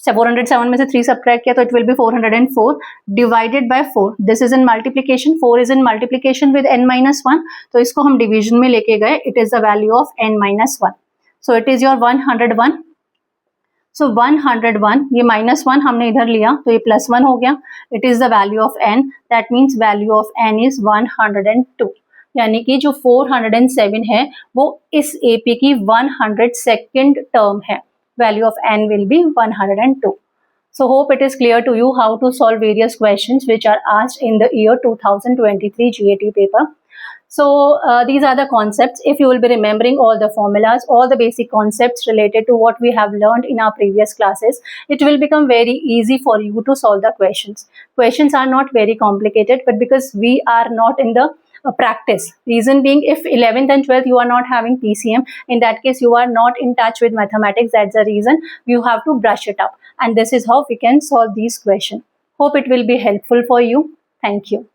407 में से 3 subtract किया तो it will be 404 divided by 4. This is in multiplication. 4 is in multiplication with n minus 1. तो इसको हम division में लेके गए. It is the value of n minus 1. So it is your 101. So 101, ये minus 1 हमने इधर लिया तो ये plus 1 हो गया. It is the value of n. That means value of n is 102. यानी कि जो 407 है वो इस AP की 102nd टर्म है. Value of n will be 102. So hope it is clear to you how to solve various questions which are asked in the year 2023 GAT paper. So these are the concepts. If you will be remembering all the formulas, all the basic concepts related to what we have learned in our previous classes, it will become very easy for you to solve the questions. Questions are not very complicated, but because we are not in the practice, reason being, if 11th and 12th you are not having PCM, in that case you are not in touch with mathematics. That's the reason you have to brush it up, and this is how we can solve these questions. Hope it will be helpful for you. Thank you.